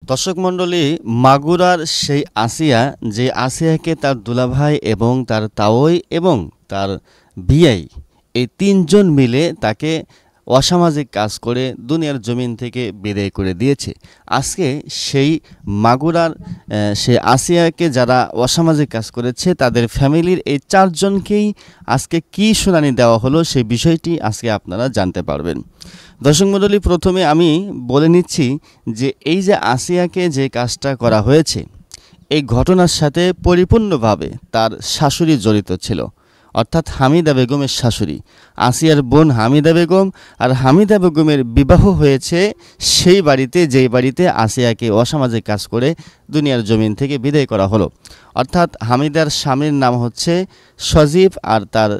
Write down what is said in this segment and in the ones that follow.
দর্শক মণ্ডলী, মাগুরার সেই আসিয়া যে আসিয়াকে তার দুলাভাই এবং তার তাওই এবং তার বিয়াই এই তিনজন মিলে তাকে অসামাজিক কাজ করে দুনিয়ার জমিন থেকে বিদায় করে দিয়েছে। আজকে সেই মাগুরার সেই আসিয়াকে যারা অসামাজিক কাজ করেছে তাদের ফ্যামিলির এই চারজনকেই আজকে কী শুনানি দেওয়া হলো সেই বিষয়টি আজকে আপনারা জানতে পারবেন। দর্শক মণ্ডলী, প্রথমে আমি বলে নিচ্ছি যে এই যে আসিয়াকে যে কাজটা করা হয়েছে এই ঘটনার সাথে পরিপূর্ণভাবে তার শাশুড়ি জড়িত ছিল, অর্থাৎ হামিদা বেগমের শাশুড়ি। আসিয়ার বোন হামিদা বেগম, আর হামিদা বেগমের বিবাহ হয়েছে সেই বাড়িতে যেই বাড়িতে আসিয়াকে অসামাজিক কাজ করে দুনিয়ার জমিন থেকে বিদায় করা হলো। অর্থাৎ হামিদার স্বামীর নাম হচ্ছে সজীব, আর তার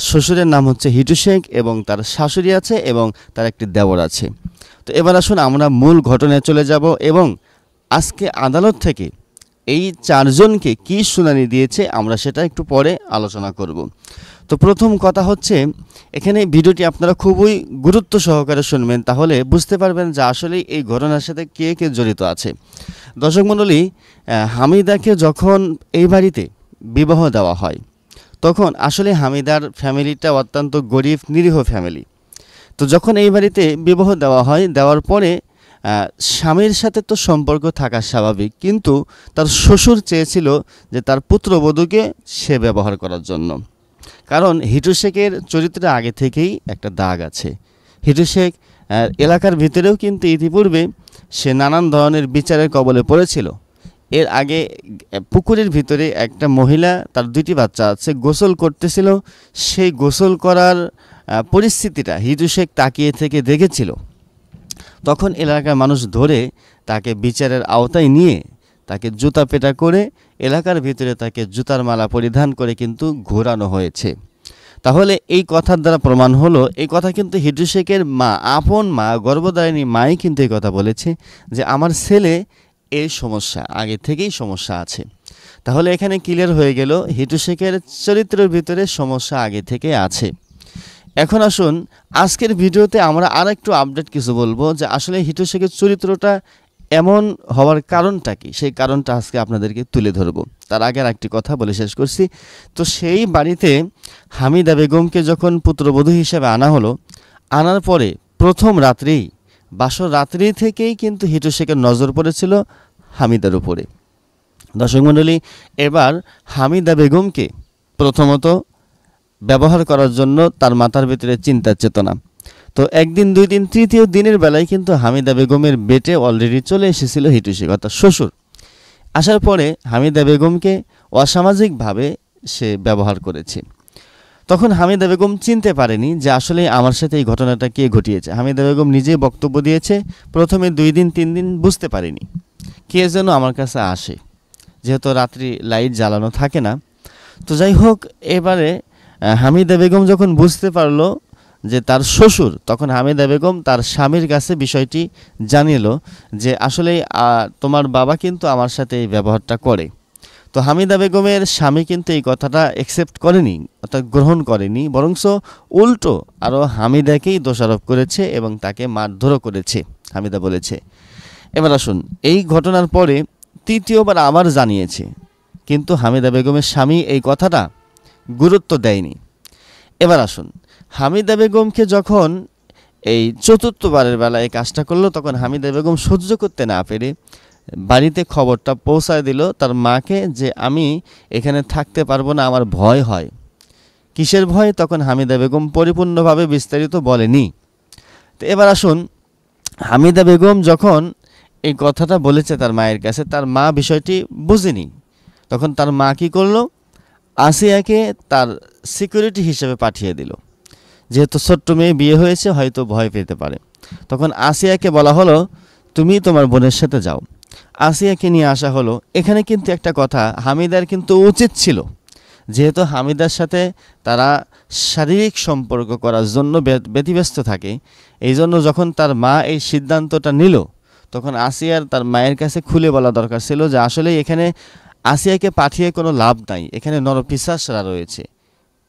শ্বশুরের নাম হচ্ছে হিটু শেখ, এবং তার শাশুড়ি আছে এবং তার একটি দেওর আছে। তো এবার আসুন আমরা মূল ঘটনায় চলে যাব এবং আজকে আদালত থেকে এই চারজনকে কি শুনানি দিয়েছে আমরা সেটা একটু পরে আলোচনা করব। তো প্রথম কথা হচ্ছে, এখানে ভিডিওটি আপনারা খুবই গুরুত্ব সহকারে শুনবেন, তাহলে বুঝতে পারবেন যে আসলে এই ঘটনার সাথে কে কে জড়িত আছে। দর্শক মণ্ডলী, হামিদাকে যখন এই বাড়িতে বিবাহ দেওয়া হয় তখন আসলে হামিদার ফ্যামিলিটা অত্যন্ত গরিব নিরীহ ফ্যামিলি। তো যখন এই বাড়িতে বিবাহ দেওয়া হয়, দেওয়ার পরে স্বামীর সাথে তো সম্পর্ক থাকা স্বাভাবিক, কিন্তু তার শ্বশুর চেয়েছিল যে তার পুত্রবধূকে সে ব্যবহার করার জন্য। কারণ হিটু শেখের চরিত্রে আগে থেকেই একটা দাগ আছে। হিটু শেখ এলাকার ভিতরেও কিন্তু ইতিপূর্বে সে নানান ধরনের বিচারের কবলে পড়েছিল। এর আগে পুকুরের ভিতরে একটা মহিলা, তার 2টি বাচ্চা আছে, গোসল করতেছিল। সেই গোসল করার পরিস্থিতিটা হিটু শেখ তাকিয়ে থেকে দেখেছিল। তখন এলাকার মানুষ ধরে তাকে বিচারের আওতায় নিয়ে তাকে জুতা পেটা করে এলাকার ভিতরে তাকে জুতার মালা পরিধান করে কিন্তু ঘোরানো হয়েছে। তাহলে এই কথার দ্বারা প্রমাণ হলো, এই কথা কিন্তু হিটু শেখের মা, আপন মা, গর্ভধারিণী মাই কিন্তু এই কথা বলেছে যে আমার ছেলে এই সমস্যা, আগে থেকেই সমস্যা আছে। তাহলে এখানে ক্লিয়ার হয়ে গেল হিটু শেখের চরিত্রের ভিতরে সমস্যা আগে থেকে আছে। এখন আসুন আজকের ভিডিওতে আমরা আর একটু আপডেট কিছু বলবো যে আসলে হিটু শেখের চরিত্রটা এমন হওয়ার কারণটা কি, সেই কারণটা আজকে আপনাদেরকে তুলে ধরবো। তার আগে একটি কথা বলে শেষ করছি। তো সেই বাড়িতে হামিদা বেগমকে যখন পুত্রবধূ হিসেবে আনা হলো, আনার পরে প্রথম রাত্রেই, বাসর রাত্রি থেকেই কিন্তু হিটু শেখের নজর পড়েছিল হামিদার উপরে। দর্শক মণ্ডলী, এবার হামিদা বেগমকে প্রথমত ব্যবহার করার জন্য তার মাথার ভিতরে চিন্তার চেতনা। তো একদিন, 2 দিন, 3য় দিনের বেলায় কিন্তু হামিদা বেগমের বেটে অলরেডি চলে এসেছিল হিটু শেখ, অর্থাৎ শ্বশুর। আসার পরে হামিদা বেগমকে অসামাজিকভাবে সে ব্যবহার করেছে। তখন হামিদা বেগম চিনতে পারেনি যে আসলে আমার সাথে এই ঘটনাটা কে ঘটিয়েছে। হামিদা বেগম নিজেই বক্তব্য দিয়েছে, প্রথমে 2 দিন 3 দিন বুঝতে পারিনি, কে যেন আমার কাছে আসে, যেহেতু রাত্রি লাইট জ্বালানো থাকে না। তো যাই হোক, এবারে হামিদা বেগম যখন বুঝতে পারলো যে তার শ্বশুর, তখন হামিদা বেগম তার স্বামীর কাছে বিষয়টি জানিল যে আসলে তোমার বাবা কিন্তু আমার সাথে এই ব্যবহারটা করে। তো হামিদা বেগমের স্বামী কিন্তু এই কথাটা অ্যাকসেপ্ট করেনি, অর্থাৎ গ্রহণ করেনি, বরঞ্চ উল্টো আরও হামিদাকেই দোষারোপ করেছে এবং তাকে মারধরও করেছে, হামিদা বলেছে। এবার আসুন, এই ঘটনার পরে 3য়বার আবার জানিয়েছে, কিন্তু হামিদা বেগমের স্বামী এই কথাটা গুরুত্ব দেয়নি। এবার আসুন, হামিদা বেগমকে যখন এই 4র্থবারের বেলায় এই কাজটা করলো, তখন হামিদা বেগম সহ্য করতে না পেরে বাড়িতে খবরটা পৌঁছায় দিল তার মাকে যে আমি এখানে থাকতে পারবো না, আমার ভয় হয়। কিসের ভয়, তখন হামিদা বেগম পরিপূর্ণভাবে বিস্তারিত বলেনি। তো এবার আসুন, হামিদা বেগম যখন এই কথাটা বলেছে তার মায়ের কাছে, তার মা বিষয়টি বুঝেনি। তখন তার মা কী করলো, আসিয়াকে তার সিকিউরিটি হিসেবে পাঠিয়ে দিল। যেহেতু ছোট্ট মেয়ে, বিয়ে হয়েছে, হয়তো ভয় পেতে পারে। তখন আসিয়াকে বলা হলো তুমি তোমার বোনের সাথে যাও। আসিয়াকে নিয়ে আসা হলো। এখানে কিন্তু একটা কথা, হামিদার কিন্তু উচিত ছিল, যেহেতু হামিদার সাথে তারা শারীরিক সম্পর্ক করার জন্য ব্যতিব্যস্ত থাকে, এই জন্য যখন তার মা এই সিদ্ধান্তটা নিল, তখন আসিয়ার তার মায়ের কাছে খুলে বলা দরকার ছিল যে আসলে এখানে আসিয়াকে পাঠিয়ে কোনো লাভ নাই, এখানে নরপিশাচরা রয়েছে,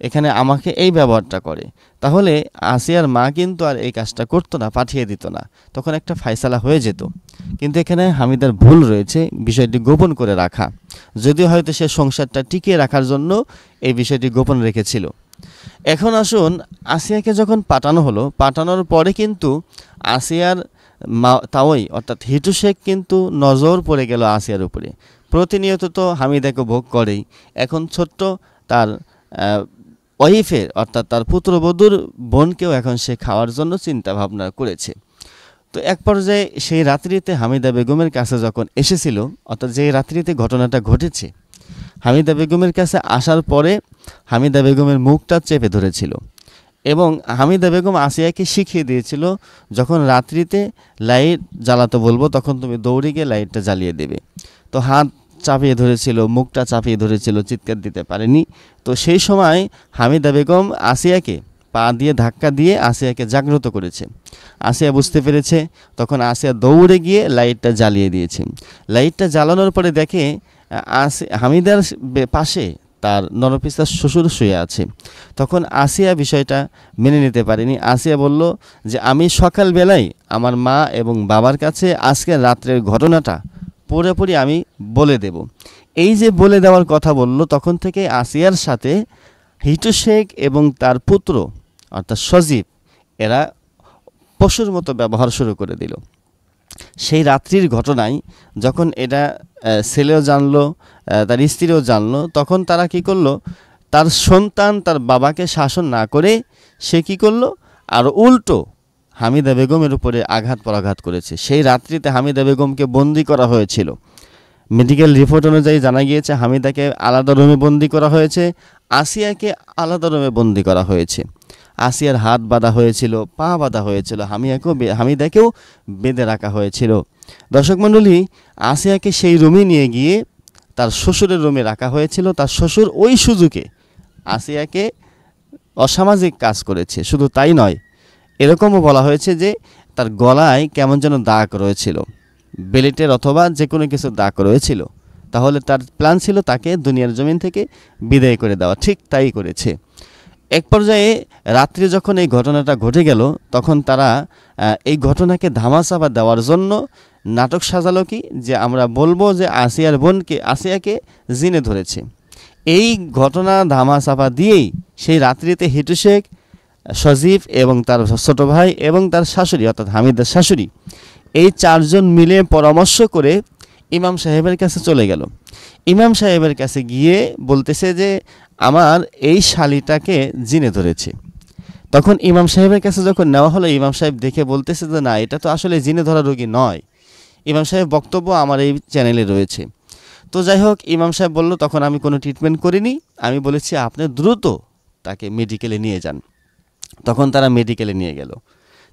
এখানে আমাকে এই ব্যবহারটা করে, তাহলে আসিয়ার মা কিন্তু আর এই কাজটা করতো না, পাঠিয়ে দিত না, তখন একটা ফায়সালা হয়ে যেত। কিন্তু এখানে হামিদার ভুল রয়েছে বিষয়টি গোপন করে রাখা, যদিও হয়তো সে সংসারটা টিকিয়ে রাখার জন্য এই বিষয়টি গোপন রেখেছিল। এখন আসুন, আসিয়াকে যখন পাঠানো হলো, পাঠানোর পরে কিন্তু আসিয়ার তাওই অর্থাৎ হিটু শেখ কিন্তু নজর পড়ে গেল আসিয়ার উপরে। প্রতিনিয়ত তো হামিদাকে ভোগ করেই, এখন ছোট্ট তার ওয়াইফের অর্থাৎ তার পুত্রবধূর বোনকেও এখন সে খাওয়ার জন্য চিন্তা ভাবনা করেছে। তো এক পর্যায়ে সেই রাত্রিতে হামিদা বেগমের কাছে যখন এসেছিল, অর্থাৎ যেই রাত্রিতে ঘটনাটা ঘটেছে, হামিদা বেগমের কাছে আসার পরে হামিদা বেগমের মুখটা চেপে ধরেছিল এবং হামিদা বেগম আসিয়াকে শিখিয়ে দিয়েছিল, যখন রাত্রিতে লাইট জ্বালাতে বলবো তখন তুমি দৌড়ে গিয়ে লাইটটা জ্বালিয়ে দেবে। তো হাত চাপিয়ে ধরেছিল, মুখটা চাপিয়ে ধরেছিল, চিৎকার দিতে পারেনি। তো সেই সময় হামিদা বেগম আসিয়াকে পা দিয়ে ধাক্কা দিয়ে আসিয়াকে জাগ্রত করেছে। আসিয়া বুঝতে পেরেছে, তখন আসিয়া দৌড়ে গিয়ে লাইটটা জ্বালিয়ে দিয়েছে। লাইটটা জ্বালানোর পরে দেখে হামিদার পাশে তার নরপিসার শ্বশুর শুয়ে আছে। তখন আসিয়া বিষয়টা মেনে নিতে পারেনি। আসিয়া বলল যে আমি সকালবেলায় আমার মা এবং বাবার কাছে আজকের রাত্রের ঘটনাটা পুরোপুরি আমি বলে দেব। এই যে বলে দেওয়ার কথা বলল, তখন থেকে আসিয়ার সাথে হিটু শেখ এবং তার পুত্র অর্থাৎ সজীব এরা পশুর মতো ব্যবহার শুরু করে দিল। সেই রাত্রির ঘটনায় যখন এটা ছেলেও জানলো, তার স্ত্রীও জানলো, তখন তারা কি করলো, তার সন্তান তার বাবাকে শাসন না করে সে কি করলো, আর উল্টো হামিদা বেগমের উপরে আঘাত পরাঘাত করেছে। সেই রাত্রিতে হামিদা বেগমকে বন্দি করা হয়েছিল। মেডিকেল রিপোর্ট অনুযায়ী জানা গিয়েছে হামিদাকে আলাদা রুমে বন্দি করা হয়েছে, আসিয়াকে আলাদা রুমে বন্দি করা হয়েছে। আসিয়ার হাত বাঁধা হয়েছিল, পা বাঁধা হয়েছিল, হামিদাকেও বেঁধে রাখা হয়েছিল। দর্শক মণ্ডলী, আসিয়াকে সেই রুমে নিয়ে গিয়ে তার শ্বশুরের রুমে রাখা হয়েছিল। তার শ্বশুর ওই সুযোগে আসিয়াকে অসামাজিক কাজ করেছে। শুধু তাই নয়, এরকমও বলা হয়েছে যে তার গলায় কেমন যেন দাগ রয়েছিল, বেলেটের অথবা যে কোনো কিছু দাগ রয়েছিল। তাহলে তার প্ল্যান ছিল তাকে দুনিয়ার জমিন থেকে বিদায় করে দেওয়া। ঠিক তাই করেছে। এক পর্যায়ে রাত্রে যখন এই ঘটনাটা ঘটে গেল, তখন তারা এই ঘটনাকে ধামাচাপা দেওয়ার জন্য নাটক সাজালো কি, যে আমরা বলবো যে আসিয়াকে জিনে ধরেছে। এই ঘটনা ধামাচাপা দিয়েই সেই রাত্রিতে হিটু শেখ, সজীব এবং তার ছোট ভাই এবং তার শাশুড়ি অর্থাৎ হামিদার শাশুড়ি, এই চারজন মিলে পরামর্শ করে ইমাম সাহেবের কাছে চলে গেল। ইমাম সাহেবের কাছে গিয়ে বলতেছে যে আমার এই শালিটাকে জিনে ধরেছে। তখন ইমাম সাহেবের কাছে যখন নেওয়া হলো, ইমাম সাহেব দেখে বলতেছে যে না, এটা তো আসলে জিনে ধরা রোগী নয়। ইমাম সাহেব বক্তব্য আমার এই চ্যানেলে রয়েছে। তো যাই হোক, ইমাম সাহেব বলল তখন আমি কোনো ট্রিটমেন্ট করিনি, আমি বলেছি আপনি দ্রুত তাকে মেডিকেলে নিয়ে যান। তখন তারা মেডিকেলে নিয়ে গেল।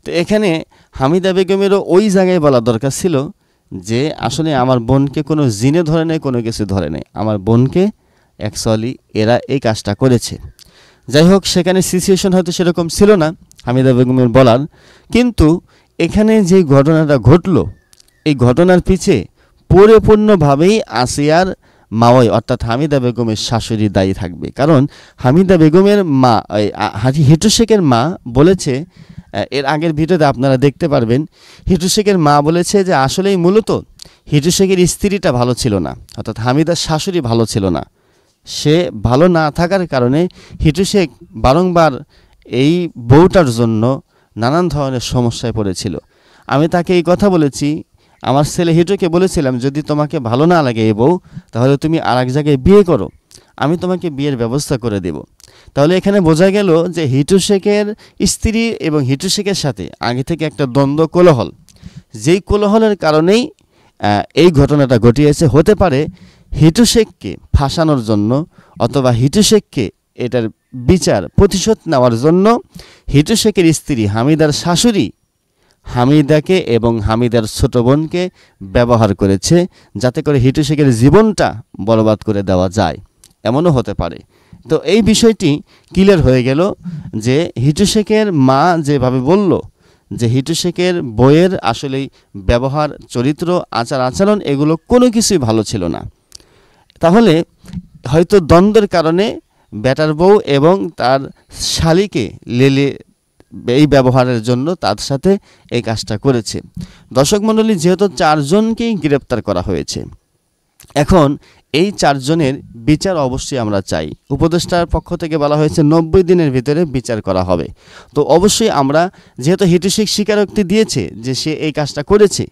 তো এখানে হামিদা বেগমেরও ওই জায়গায় বলা দরকার ছিল যে আসলে আমার বোনকে কোনো জিনে ধরে নেই, কোনো কিছু ধরে নেই, আমার বোনকে অ্যাকচুয়ালি এরা এই কাজটা করেছে। যাই হোক, সেখানে সিচুয়েশন হয়তো সেরকম ছিল না হামিদা বেগমের বলার, কিন্তু এখানে যে ঘটনাটা ঘটলো, এই ঘটনার পিছে পরিপূর্ণভাবেই আসিয়ার মাওয়াই অর্থাৎ হামিদা বেগমের শাশুড়ি দায়ী থাকবে। কারণ হামিদা বেগমের মা হিটু শেখের মা বলেছে, এর আগের ভিডিওতে আপনারা দেখতে পারবেন, হিটু শেখের মা বলেছে যে আসলেই মূলত হিটু শেখের স্ত্রীটা ভালো ছিল না, অর্থাৎ হামিদার শাশুড়ি ভালো ছিল না। সে ভালো না থাকার কারণে হিটু শেখ বারংবার এই বউটার জন্য নানান ধরনের সমস্যায় পড়েছিল। আমি তাকে এই কথা বলেছি, আমার ছেলে হিটুকে বলেছিলাম যদি তোমাকে ভালো না লাগে এই বউ, তাহলে তুমি আর এক জায়গায় বিয়ে করো, আমি তোমাকে বিয়ের ব্যবস্থা করে দেব। তাহলে এখানে বোঝা গেল যে হিটু শেখের স্ত্রী এবং হিটু শেখের সাথে আগে থেকে একটা দ্বন্দ্ব, কোলাহল, যেই কোলাহলের কারণেই এই ঘটনাটা ঘটিয়েছে। হতে পারে হিটু শেখকে ফাঁসানোর জন্য অথবা হিটু শেখকে এটার বিচার প্রতিশোধ নেওয়ার জন্য হিটু শেখের স্ত্রী হামিদার শাশুড়ি হামিদাকে এবং হামিদার ছোট বোনকে ব্যবহার করেছে, যাতে করে হিটু শেখের জীবনটা বরবাদ করে দেওয়া যায়, এমনও হতে পারে। তো এই বিষয়টি ক্লিয়ার হয়ে গেল যে হিটু শেখের মা যেভাবে বলল যে হিটু শেখের বইয়ের আসলেই ব্যবহার, চরিত্র, আচার আচরণ এগুলো কোনো কিছুই ভালো ছিল না। তাহলে হয়তো দ্বন্দ্বের কারণে বেটার বউ এবং তার শালীকে লেলে এই ব্যবহারের জন্য তার সাথে এই কাজটা করেছে। দর্শক মণ্ডলী, যেহেতু 4 জনকেই গ্রেপ্তার করা হয়েছে, এখন এই 4 জনের বিচার অবশ্যই আমরা চাই। উপদেষ্টার পক্ষ থেকে বলা হয়েছে 90 দিনের ভিতরে বিচার করা হবে। তো অবশ্যই আমরা, যেহেতু হিটু শেখ স্বীকারোক্তি দিয়েছে যে সে এই কাজটা করেছে,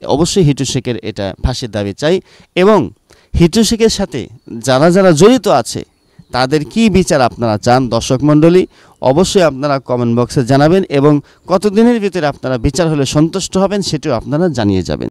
অবশ্যই হিটু শেখের এটা ফাঁসির দাবি চাই। এবং হিটু শেখের সাথে যারা যারা জড়িত আছে তাদের কি বিচার আপনারা চান দর্শক মণ্ডলী, অবশ্যই আপনারা কমেন্ট বক্সে জানাবেন এবং কতদিনের ভিতরে আপনারা বিচার হলে সন্তুষ্ট হবেন সেটিও আপনারা জানিয়ে যাবেন।